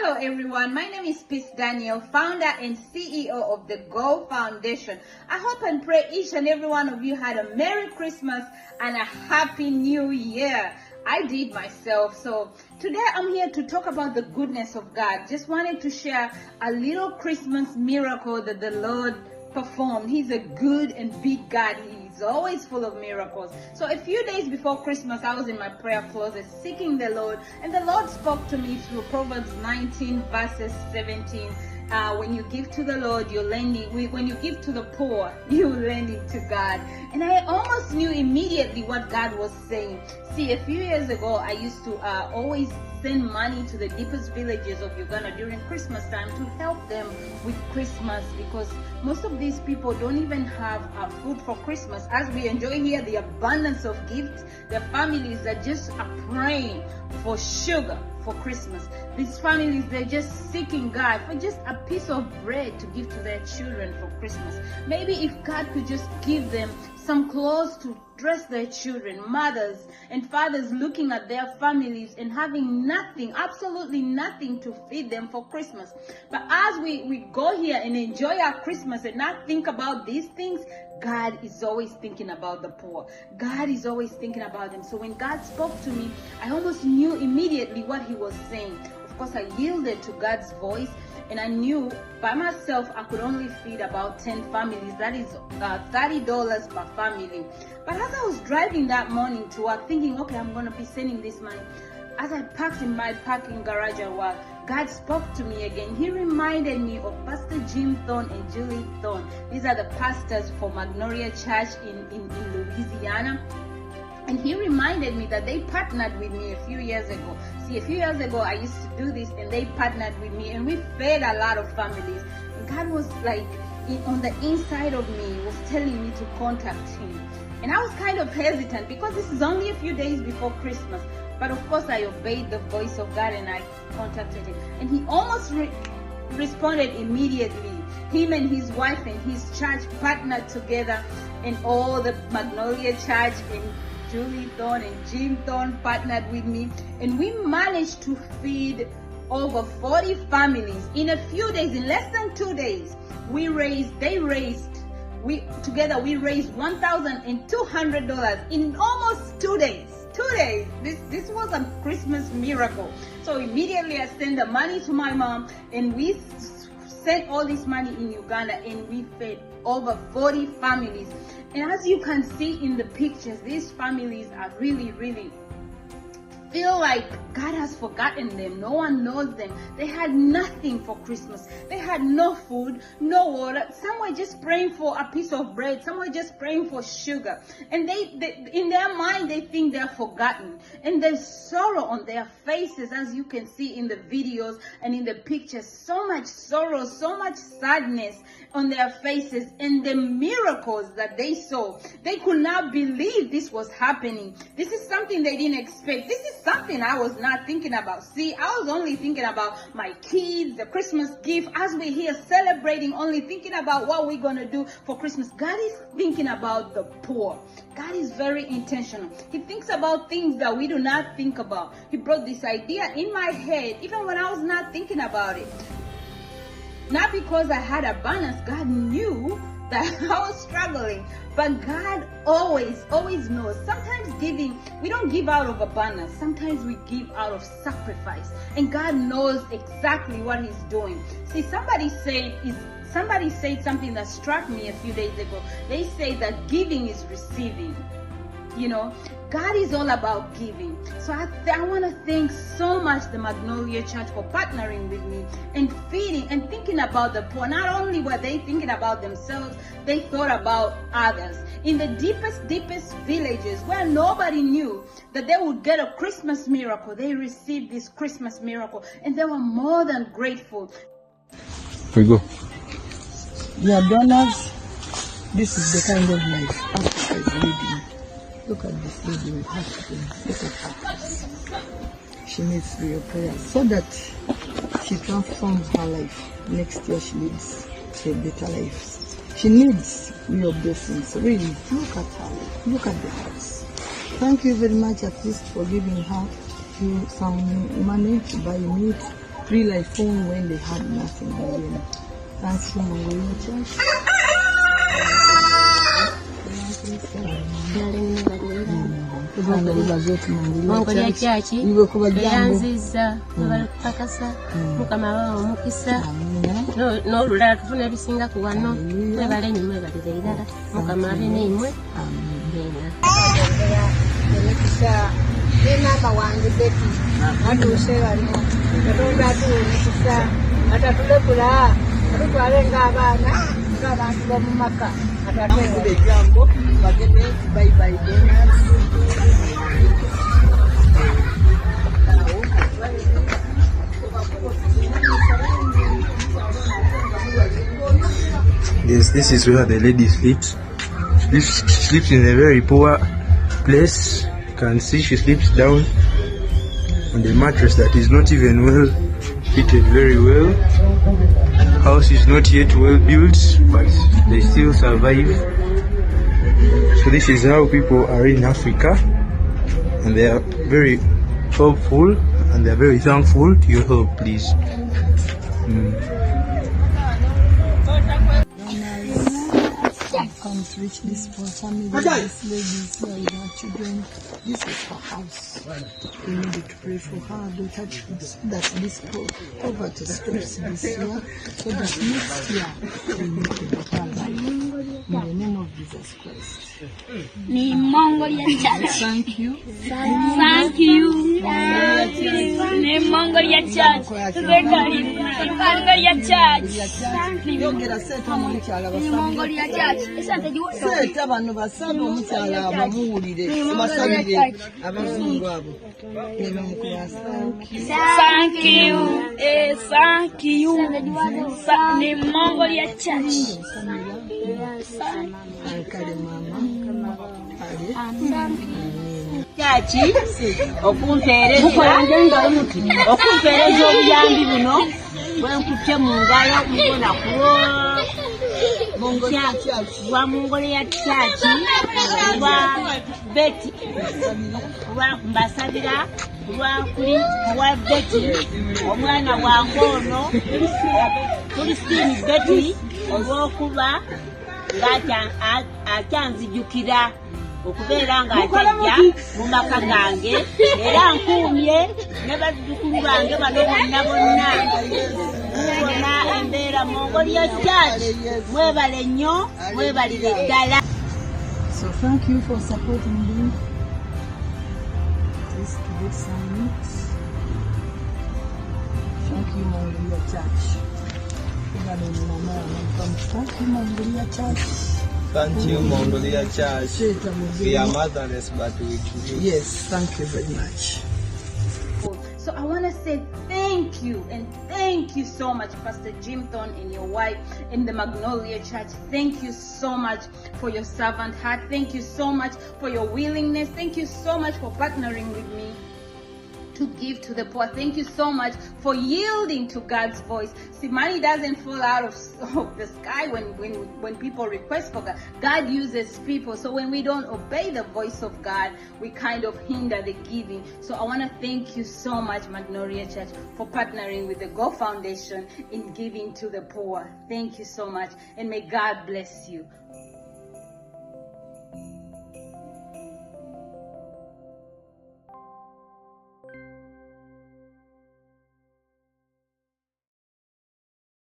Hello everyone, my name is Peace Daniel, founder and CEO of the Geaux Foundation. I hope and pray each and every one of you had a Merry Christmas and a Happy New Year. I did myself. So today I'm here to talk about the goodness of God. Just wanted to share a little Christmas miracle that the Lord performed. He's a good and big God. He's always full of miracles. So a few days before Christmas, I was in my prayer closet seeking the Lord, and the Lord spoke to me through Proverbs 19 verses 17. When you give to the Lord, you're lending. When you give to the poor, you're lending to God. And I almost knew immediately what God was saying. See, a few years ago, I used to always send money to the deepest villages of Uganda during Christmas time to help them with Christmas, because most of these people don't even have food for Christmas. As we enjoy here the abundance of gifts, their families are just praying for sugar for Christmas. These families, they're just seeking God for just a piece of bread to give to their children for Christmas. Maybe if God could just give them some clothes to dress their children, mothers and fathers looking at their families and having nothing, absolutely nothing to feed them for Christmas. But as we go here and enjoy our Christmas and not think about these things, God is always thinking about the poor. God is always thinking about them. So when God spoke to me, I almost knew immediately what he was saying. Of course, I yielded to God's voice, and I knew by myself I could only feed about 10 families. That is $30 per family. But as I was driving that morning to work, thinking, okay, I'm going to be sending this money, as I parked in my parking garage at work, God spoke to me again. He reminded me of Pastor Jim Thorn and Julie Thorn. These are the pastors for Magnolia Church in Louisiana. And he reminded me that they partnered with me a few years ago. See, a few years ago, I used to do this, and they partnered with me, and we fed a lot of families. And God was like, on the inside of me, was telling me to contact him. And I was kind of hesitant because this is only a few days before Christmas. But of course, I obeyed the voice of God and I contacted him. And he almost responded immediately. Him and his wife and his church partnered together, and all the Magnolia Church and Julie Thorn and Jim Thorn partnered with me, and we managed to feed over 40 families in a few days. In less than 2 days, we raised $1,200 in almost 2 days. 2 days. This was a Christmas miracle. So immediately I sent the money to my mom, and we sent all this money in Uganda, and we fed over 40 families. And as you can see in the pictures, these families are really feel like God has forgotten them. No one knows them. They had nothing for Christmas. They had no food, no water. Some were just praying for a piece of bread. Some were just praying for sugar. And they in their mind, they think they're forgotten. And there's sorrow on their faces, as you can see in the videos and in the pictures. So much sorrow, so much sadness on their faces. And the miracles that they saw, they could not believe this was happening. This is something they didn't expect. This is something I was not thinking about. See, I was only thinking about my kids, the Christmas gift. As we're here celebrating, only thinking about what we're going to do for Christmas. God is thinking about the poor. God is very intentional. He thinks about things that we do not think about. He brought this idea in my head even when I was not thinking about it. Not because I had abundance. God knew that I was struggling, but God always knows. Sometimes giving, we don't give out of abundance. Sometimes we give out of sacrifice, and God knows exactly what he's doing. See, somebody said something that struck me a few days ago. They say that giving is receiving. You know, God is all about giving. So I want to thank so much the Magnolia Church for partnering with me and feeding and thinking about the poor. Not only were they thinking about themselves, they thought about others. In the deepest villages where nobody knew that they would get a Christmas miracle, they received this Christmas miracle, and they were more than grateful. Here we go. Dear donors, this is the kind of life Africa is living. Look at this lady with Africa. Look at her. She needs your prayers so that she transforms her life. Next year she lives a better life. She needs your blessings. Really, look at her. Look at the house. Thank you very much, at least, for giving her some money to buy meat free life phone when they had nothing again. Thank you, Magnolia Church. Magnolia Church yanziza bali kupakasa mukama baba omukisa n'olulala tufuna ebisinga ku wano mwebale nnyo mwebalire irala mukama abe n'emmwe n'enamba wange Betty atuuse waliwo katonda atuwulikisa atatulekula atutwale ng'abaana ng'abantu b'omu maka Ejambo bagende bye donors. Yes, this is where the lady sleeps. She sleeps in a very poor place. You can see she sleeps down on the mattress that is not even well fitted very well. House is not yet well built, but they still survive. So this is how people are in Africa, and they are very helpful and they are very thankful to your help, please. Come to reach this poor family, this lady here with her children. This is her house. We needed to pray for her daughter so that this poverty stops this year, so that next year we need to be her life. In the name of Jesus Christ. Magnolia Church. Thank you. Thank you. Magnolia Church. Magnolia Church. Magnolia Church. Seta bano basaba omukyala abamuwulire basabire abazungu abo. Thank you. Thank you. Magnolia Church. Chachi okumpeereza obuyambi buno bwenkutte mu ngalo mbona lwa Magnolia Church lwa Betty lwa mbasabira lwa Betty omwana wange ono Christine Betty olw'okuba akyanzijukira okubeera ng'atajja mu maka gange era nkuumye ne bazzukulu bange bano bonna mubona embeera Magnolia Church mwebale nnyo mwebalire ddala. So thank you for supporting me. Please keep it silent. Thank you, Magnolia Church. Thank you, Magnolia Church. Thank you, Magnolia Church. We are motherless, but we give you. Yes, thank you very much. So I want to say thank you, and thank you so much, Pastor Jim Thorn and your wife in the Magnolia Church. Thank you so much for your servant heart. Thank you so much for your willingness. Thank you so much for partnering with me to give to the poor. Thank you so much for yielding to God's voice. See, money doesn't fall out of the sky when people request for God. God uses people. So when we don't obey the voice of God, we kind of hinder the giving. So I want to thank you so much, Magnolia Church, for partnering with the Geaux Foundation in giving to the poor. Thank you so much, and may God bless you.